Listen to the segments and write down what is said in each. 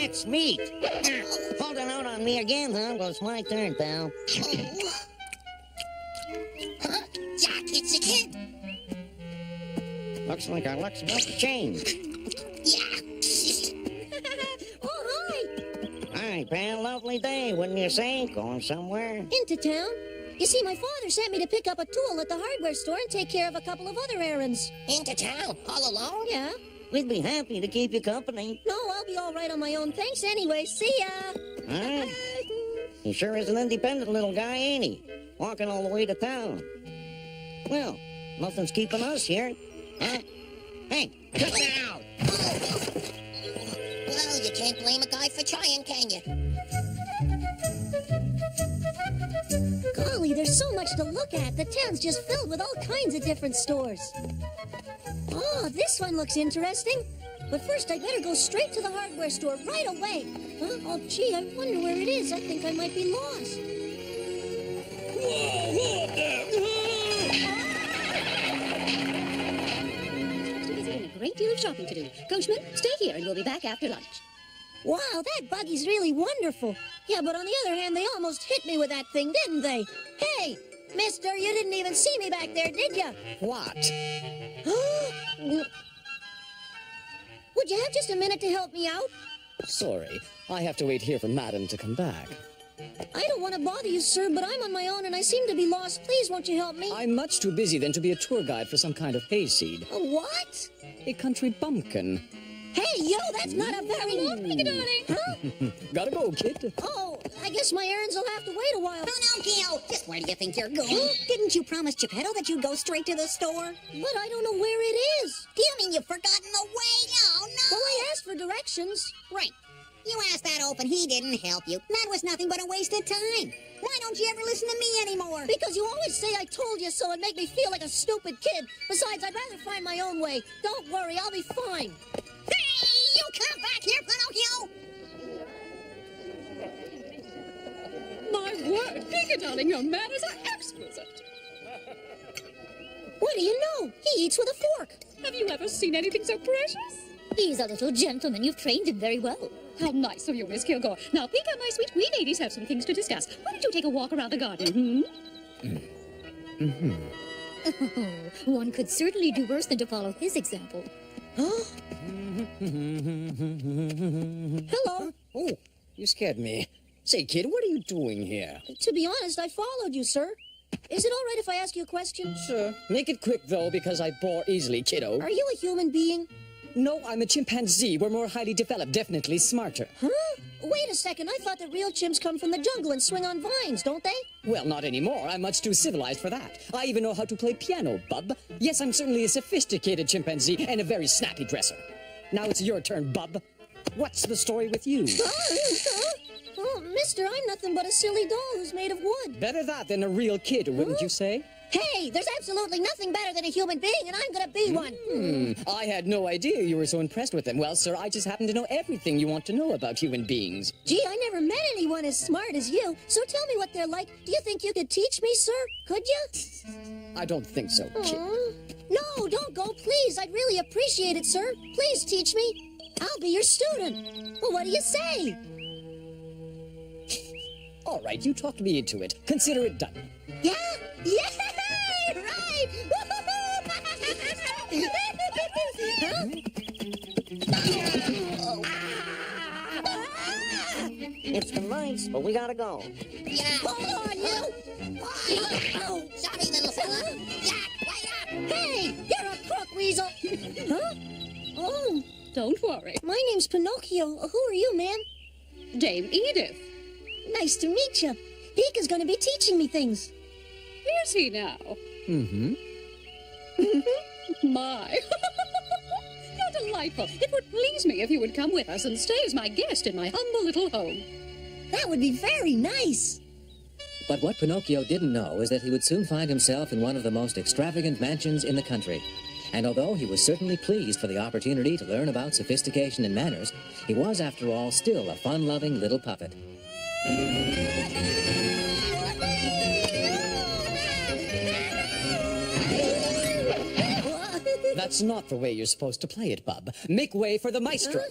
That's meat. Holding out on me again, huh? Well, it's my turn, pal. Huh? Jack, it's a kid. Looks like our luck's about to change. Yeah. Oh, hi. Hi, pal. Lovely day, wouldn't you say? Going somewhere? Into town. You see, my father sent me to pick up a tool at the hardware store and take care of a couple of other errands. Into town? All alone? Yeah. We'd be happy to keep you company. No, I'll be all right on my own. Thanks anyway. See ya. Huh? He sure is an independent little guy, ain't he? Walking all the way to town. Well, nothing's keeping us here. Huh? Hey, cut that out! Well, you can't blame a guy for trying, can you? Golly, there's so much to look at. The town's just filled with all kinds of different stores. Oh, this one looks interesting. But first, I better go straight to the hardware store right away. Huh? Oh, gee, I wonder where it is. I think I might be lost. Whoa there! A great deal of shopping to do. Coachman, stay here and we'll be back after lunch. Wow, that buggy's really wonderful. Yeah, but on the other hand, they almost hit me with that thing, didn't they? Hey, mister, you didn't even see me back there, did you? What? Would you have just a minute to help me out? Sorry, I have to wait here for Madam to come back. I don't want to bother you, sir, but I'm on my own and I seem to be lost. Please, won't you help me? I'm much too busy then to be a tour guide for some kind of hayseed. A what? A country bumpkin. Hey, yo, that's not a very... darling. Huh? Gotta go, kid. Oh, I guess my errands will have to wait a while. Pinocchio, just where do you think you're going? Didn't you promise Geppetto that you'd go straight to the store? But I don't know where it is. Do you mean you've forgotten the way? No. Well, I asked for directions. Right. You asked that oaf and he didn't help you. That was nothing but a waste of time. Why don't you ever listen to me anymore? Because you always say I told you so and make me feel like a stupid kid. Besides, I'd rather find my own way. Don't worry, I'll be fine. Hey, you come back here, Pinocchio! My word, Pinky, darling, your manners are exquisite. What do you know? He eats with a fork. Have you ever seen anything so precious? He's a little gentleman. You've trained him very well. How nice of you, Miss Kilgore. Now, Pink and my sweet wee ladies have some things to discuss. Why don't you take a walk around the garden, Oh, one could certainly do worse than to follow his example. Huh? Hello. Oh, you scared me. Say, kid, what are you doing here? To be honest, I followed you, sir. Is it all right if I ask you a question? Sure. Make it quick, though, because I bore easily, kiddo. Are you a human being? No, I'm a chimpanzee. We're more highly developed, definitely smarter. Huh? Wait a second. I thought that real chimps come from the jungle and swing on vines, don't they? Well, not anymore. I'm much too civilized for that. I even know how to play piano, bub. Yes, I'm certainly a sophisticated chimpanzee and a very snappy dresser. Now it's your turn, bub. What's the story with you? Oh, mister, I'm nothing but a silly doll who's made of wood. Better that than a real kid, wouldn't you say? Hey, there's absolutely nothing better than a human being, and I'm gonna be one. I had no idea you were so impressed with them. Well, sir, I just happen to know everything you want to know about human beings. Gee, I never met anyone as smart as you, so tell me what they're like. Do you think you could teach me, sir? Could you? I don't think so, kid. No, don't go, please. I'd really appreciate it, sir. Please teach me. I'll be your student. Well, what do you say? All right, you talked me into it. Consider it done. Yeah? Yay! Right! It's the mice, but we gotta go. Yeah. Hold on, you! Oh, sorry, little fella. Jack, wait up! Hey, you're a crook weasel! Huh? Oh, Don't worry. my name's Pinocchio. Who are you, man? Dame Edith. Nice to meet you. Pika's gonna be teaching me things. Is he now? Mm-hmm. My. You're delightful. It would please me if you would come with us and stay as my guest in my humble little home. That would be very nice. But what Pinocchio didn't know is that he would soon find himself in one of the most extravagant mansions in the country. And although he was certainly pleased for the opportunity to learn about sophistication and manners, he was, after all, still a fun-loving little puppet. That's not the way you're supposed to play it, bub. Make way for the maestro.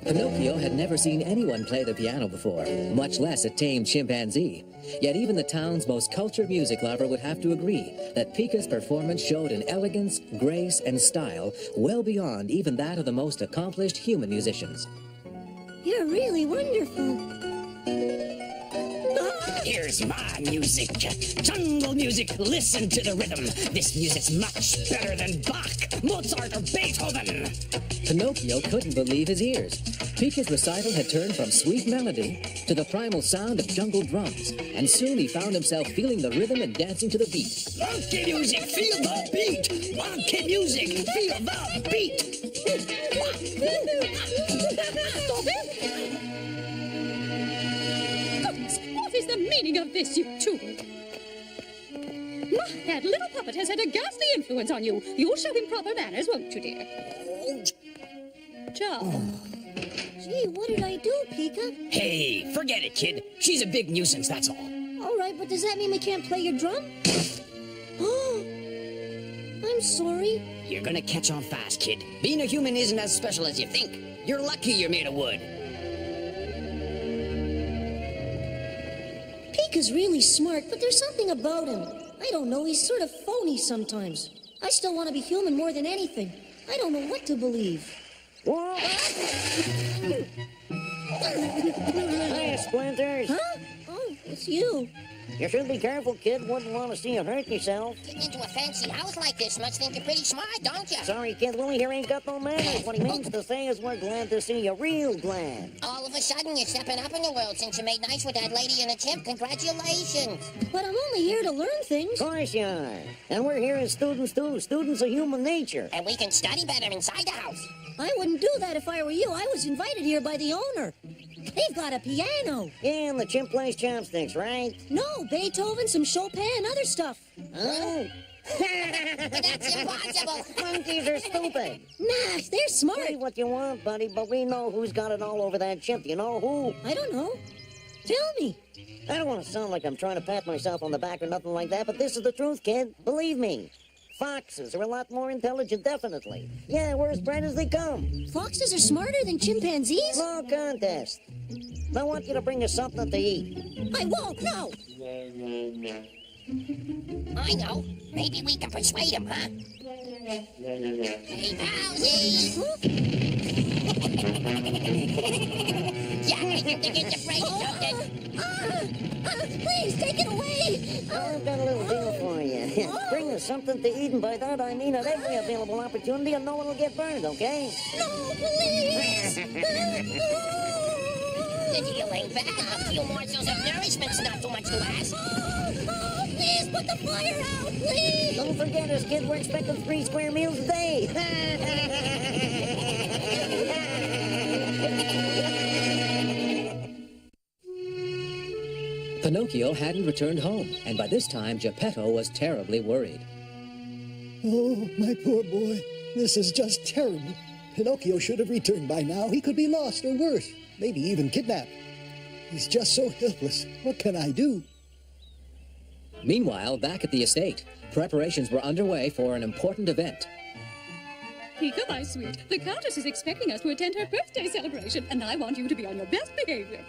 Pinocchio had never seen anyone play the piano before, much less a tame chimpanzee. Yet even the town's most cultured music lover would have to agree that Pika's performance showed an elegance, grace, and style well beyond even that of the most accomplished human musicians. You're really wonderful. Here's my music. Jungle music, listen to the rhythm. This music's much better than Bach, Mozart, or Beethoven. Pinocchio couldn't believe his ears. Pika's recital had turned from sweet melody to the primal sound of jungle drums, and soon he found himself feeling the rhythm and dancing to the beat. Monkey music, feel the beat. Monkey music, feel the beat. Stop it! Goodness, what is the meaning of this, you two? My, that little puppet has had a ghastly influence on you. You'll show him proper manners, won't you, dear? Ciao. Gee, what did I do, Pika? Hey, forget it, kid. She's a big nuisance, that's all. All right, but does that mean we can't play your drum? Oh, I'm sorry. You're gonna catch on fast, kid. Being a human isn't as special as you think. You're lucky you're made of wood. Pika's really smart, but there's something about him. I don't know, he's sort of phony sometimes. I still want to be human more than anything. I don't know what to believe. What? Hiya, Splinters. Huh? Oh, it's you. You should be careful, kid. Wouldn't want to see you hurt yourself. Getting into a fancy house like this must think you're pretty smart, don't you? Sorry, kid. Willie here ain't got no manners. What he means to say is we're glad to see you. Real glad. All of a sudden, you're stepping up in the world since you made nice with that lady in the chimp. Congratulations. But I'm only here to learn things. Of course you are. And we're here as students, too. Students of human nature. And we can study better inside the house. I wouldn't do that if I were you. I was invited here by the owner. They've got a piano. Yeah, and the chimp plays chopsticks, right? No, Beethoven, some Chopin, and other stuff. Oh. That's impossible. Monkeys are stupid. Nah, they're smart. Say what you want, buddy, but we know who's got it all over that chimp. You know who? I don't know. Tell me. I don't want to sound like I'm trying to pat myself on the back or nothing like that, but this is the truth, kid. Believe me. Foxes are a lot more intelligent, definitely. Yeah, we're as bright as they come. Foxes are smarter than chimpanzees? No contest. I want you to bring us something to eat. I won't, no. I know. Maybe we can persuade him, huh? Hey, Bowsy! Yeah, I think to get the brain something. Please, take it away. I've got a little deal for you. Bring us something to eat, and by that I mean at every available opportunity, and no one will get burned, okay? No, please. The deal ain't bad. A few morsels of nourishment's not too much to ask. Please put the fire out, please. Don't forget us, kid. We're expecting 3 square meals a day. Pinocchio hadn't returned home, and by this time Geppetto was terribly worried. Oh, my poor boy. This is just terrible. Pinocchio should have returned by now. He could be lost or worse, maybe even kidnapped. He's just so helpless. What can I do? Meanwhile, back at the estate, preparations were underway for an important event. Pika, my sweet, the Countess is expecting us to attend her birthday celebration, and I want you to be on your best behavior.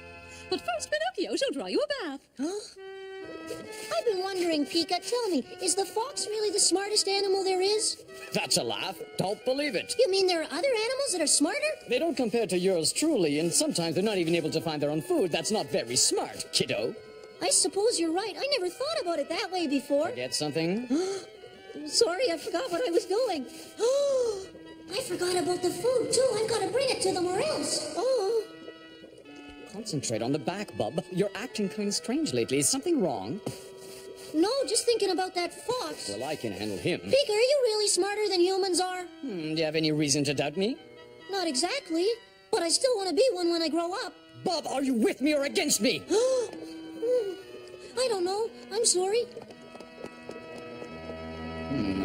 But first, Pinocchio shall draw you a bath. I've been wondering, Pika, tell me, is the fox really the smartest animal there is? That's a laugh. Don't believe it. You mean there are other animals that are smarter? They don't compare to yours truly, and sometimes they're not even able to find their own food. That's not very smart, kiddo. I suppose you're right. I never thought about it that way before. Forget something? Sorry, I forgot what I was doing. I forgot about the food, too. I've got to bring it to them or else. Oh. Concentrate on the back, bub. You're acting kind of strange lately. Is something wrong? No, just thinking about that fox. Well, I can handle him. Pika, are you really smarter than humans are? Do you have any reason to doubt me? Not exactly, but I still want to be one when I grow up. Bub, are you with me or against me? I don't know. I'm sorry.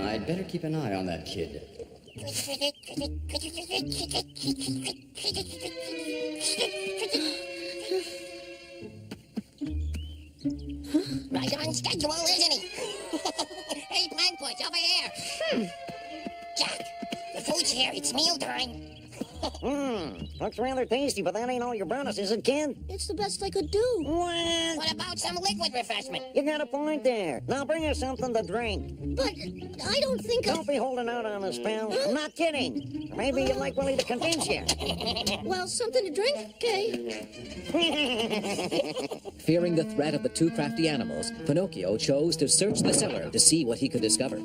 I'd better keep an eye on that kid. Right on schedule, isn't he? Hey, Platypus, over here. Jack, the food's here. It's mealtime. Looks rather tasty, but that ain't all you brought us, is it, kid? It's the best I could do. What? What about some liquid refreshment? You got a point there. Now bring us something to drink. But I don't think Don't be holding out on us, pal. I'm not kidding. Or maybe you'd like Willie to convince you. Well, something to drink? Okay. Fearing the threat of the two crafty animals, Pinocchio chose to search the cellar to see what he could discover.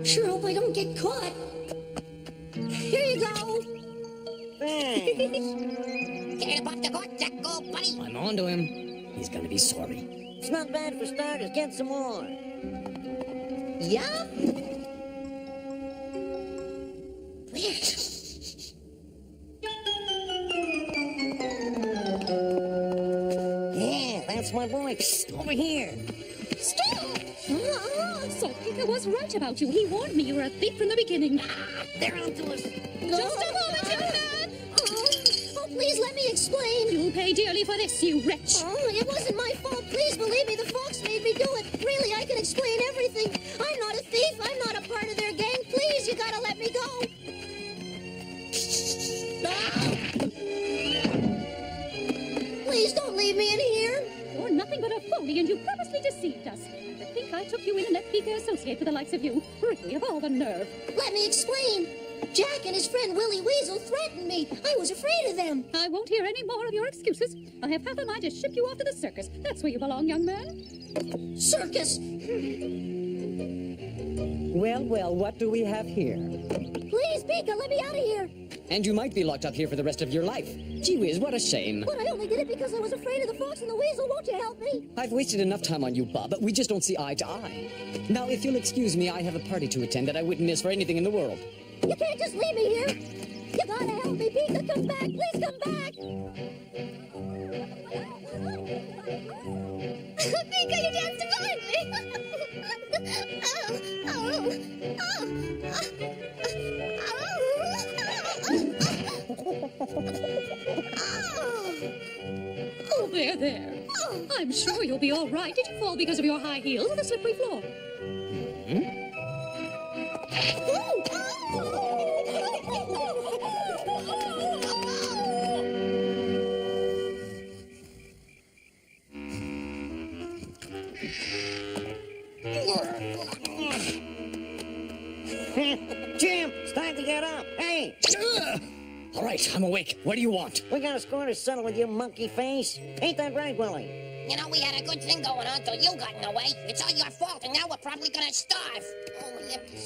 Sure hope I don't get caught. Here you go. Thanks. Get about the gut, Jack, go, buddy. I'm on to him. He's gonna be sorry. It's not bad for starters. Get some more. Yeah? Yeah, that's my boy. Psst, over here. Stop! So Peter was right about you. He warned me you were a thief from the beginning. They're onto us. Just a moment, young man. Oh, please let me explain. You'll pay dearly for this, you wretch. Oh, it wasn't my fault. Please believe me, the folks made me do it. Really, I can explain everything. I'm not a thief. I'm not a part of their gang. Please, you gotta let me go. Please don't leave me in here. You're nothing but a phony, and you purposely deceived us. To think I took you in and let Peter associate with the likes of you. Really, of all the nerve. Let me explain. Jack and his friend Willie Weasel threatened me. I was afraid of them. I won't hear any more of your excuses. I have half a mind to ship you off to the circus. That's where you belong, young man. Circus. Well, what do we have here? Please, Pika, let me out of here. And you might be locked up here for the rest of your life. Gee whiz, what a shame. But I only did it because I was afraid of the fox and the weasel. Won't you help me? I've wasted enough time on you, Bob, but we just don't see eye to eye. Now, if you'll excuse me, I have a party to attend that I wouldn't miss for anything in the world. You can't just leave me here. You gotta help me, Pika. Come back. Please come back. Pika, you danced divinely. Oh, there. I'm sure you'll be all right. Did you fall because of your high heels or the slippery floor? Jim, it's time to get up. Hey, All right, I'm awake. What do you want? we got a score to settle with you, monkey face. Ain't that right, Willie? You know, we had a good thing going on till you got in the way. It's all your fault, and now we're probably gonna starve. Oh,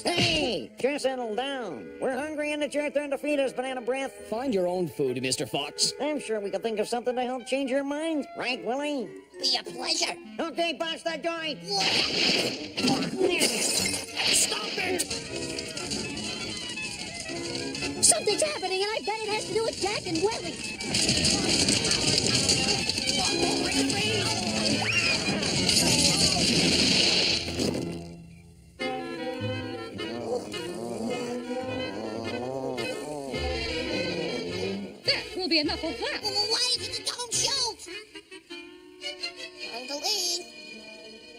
Hey, just settle down. We're hungry and it's your turn to feed us, banana breath. Find your own food, Mr. Fox. I'm sure we could think of something to help change your mind. Right, Willie? Be a pleasure. Okay, bust that joint. Stop it! Something's happening, and I bet it has to do with Jack and Willie. That will be enough of that. Wait, don't shoot! Time to leave.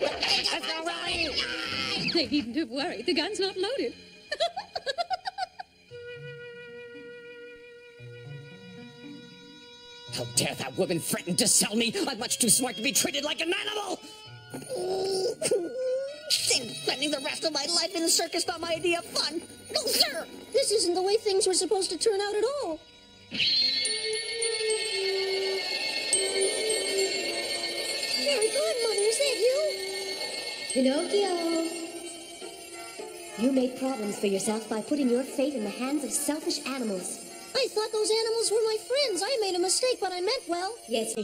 Let's go, Willie. They needn't have worried. The gun's not loaded. How dare that woman threaten to sell me? I'm much too smart to be treated like an animal! Think Spending the rest of my life in the circus not my idea of fun. No, sir! this isn't the way things were supposed to turn out at all. Very good, Mother. Is that you? Pinocchio! You made problems for yourself by putting your fate in the hands of selfish animals. I thought those animals were my friends. I made a mistake, but I meant well. Yes.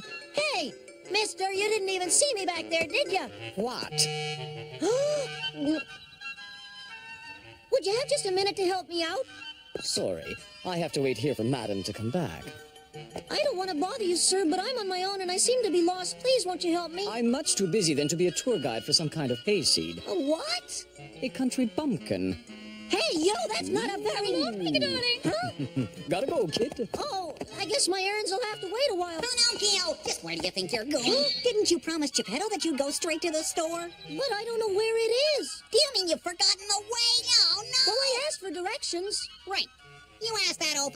Hey, mister, you didn't even see me back there, did you? What? Would you have just a minute to help me out? Sorry, I have to wait here for Madam to come back. I don't want to bother you, sir, but I'm on my own and I seem to be lost. Please, won't you help me? I'm much too busy then to be a tour guide for some kind of hayseed. A what? A country bumpkin. Hey, that's not a very... Pinky darling. Huh? Gotta go, kid. Oh, I guess my errands will have to wait a while. Pinocchio, just where do you think you're going? Didn't you promise Geppetto that you'd go straight to the store? But I don't know where it is. Do you mean you've forgotten the way? Oh, no. Well, I asked for directions. Right. You asked that old